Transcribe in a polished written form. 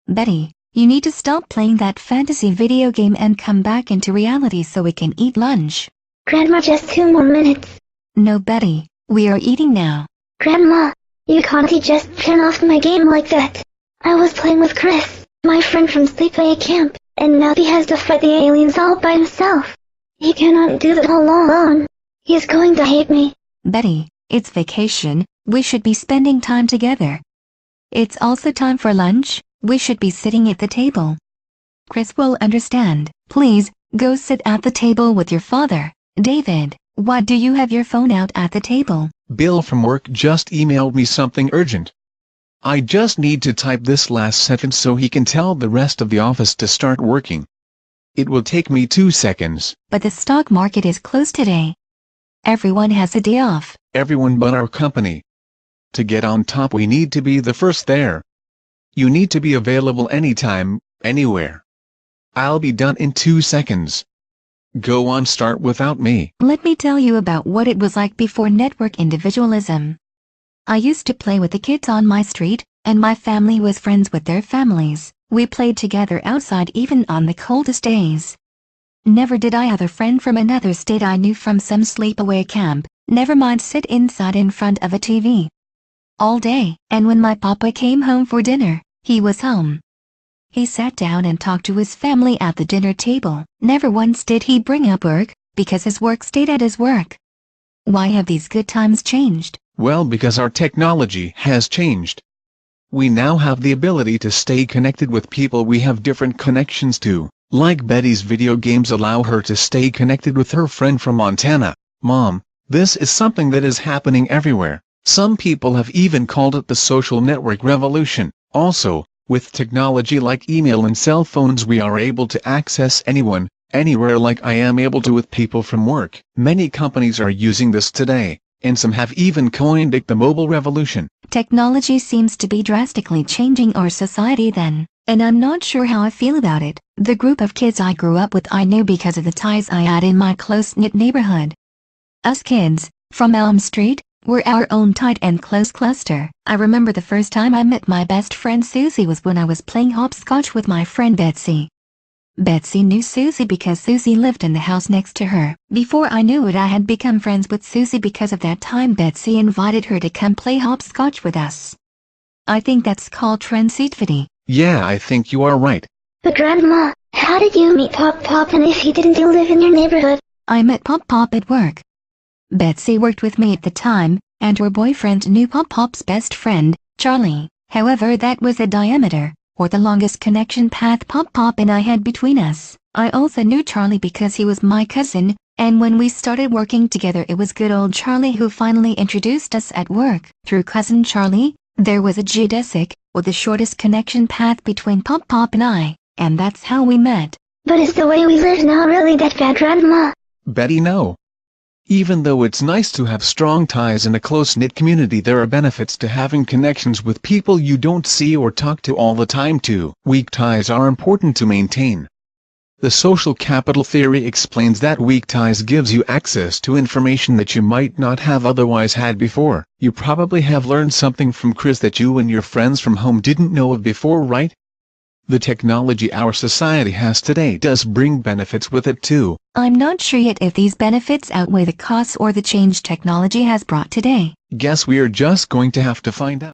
Betty, you need to stop playing that fantasy video game and come back into reality so we can eat lunch. Grandma, just 2 more minutes. No, Betty, we are eating now. Grandma, you can't just turn off my game like that. I was playing with Chris, my friend from sleepaway camp, and now he has to fight the aliens all by himself. He cannot do that all alone. He's going to hate me. Betty, it's vacation, we should be spending time together. It's also time for lunch, we should be sitting at the table. Chris will understand. Please, go sit at the table with your father. David, why do you have your phone out at the table? Bill from work just emailed me something urgent. I just need to type this last sentence so he can tell the rest of the office to start working. It will take me 2 seconds. But the stock market is closed today. Everyone has a day off. Everyone but our company. To get on top we need to be the first there. You need to be available anytime, anywhere. I'll be done in 2 seconds. Go on, start without me. Let me tell you about what it was like before network individualism. I used to play with the kids on my street, and my family was friends with their families. We played together outside even on the coldest days. Never did I have a friend from another state I knew from some sleepaway camp, never mind sit inside in front of a TV all day. And when my papa came home for dinner, he was home. He sat down and talked to his family at the dinner table. Never once did he bring up work, because his work stayed at his work. Why have these good times changed? Well, because our technology has changed. We now have the ability to stay connected with people we have different connections to. Like Betty's video games allow her to stay connected with her friend from Montana. Mom, this is something that is happening everywhere. Some people have even called it the social network revolution. Also, with technology like email and cell phones we are able to access anyone, anywhere like I am able to with people from work. Many companies are using this today, and some have even coined it the mobile revolution. Technology seems to be drastically changing our society then, and I'm not sure how I feel about it. The group of kids I grew up with I knew because of the ties I had in my close-knit neighborhood. Us kids, from Elm Street, were our own tight and close cluster. I remember the first time I met my best friend Susie was when I was playing hopscotch with my friend Betsy. Betsy knew Susie because Susie lived in the house next to her. Before I knew it I had become friends with Susie because of that time Betsy invited her to come play hopscotch with us. I think that's called transitivity. Yeah, I think you are right. But Grandma, how did you meet Pop and if he didn't live in your neighborhood? I met Pop at work. Betsy worked with me at the time, and her boyfriend knew Pop's best friend, Charlie. However, that was the diameter, or the longest connection path Pop and I had between us. I also knew Charlie because he was my cousin, and when we started working together it was good old Charlie who finally introduced us at work. Through cousin Charlie, there was a geodesic, or the shortest connection path between Pop and I, and that's how we met. But is the way we live now really that bad, Grandma? Betty, no. Even though it's nice to have strong ties in a close-knit community, there are benefits to having connections with people you don't see or talk to all the time too. Weak ties are important to maintain. The social capital theory explains that weak ties gives you access to information that you might not have otherwise had before. You probably have learned something from Chris that you and your friends from home didn't know of before, right? The technology our society has today does bring benefits with it too. I'm not sure yet if these benefits outweigh the costs or the change technology has brought today. Guess we're just going to have to find out.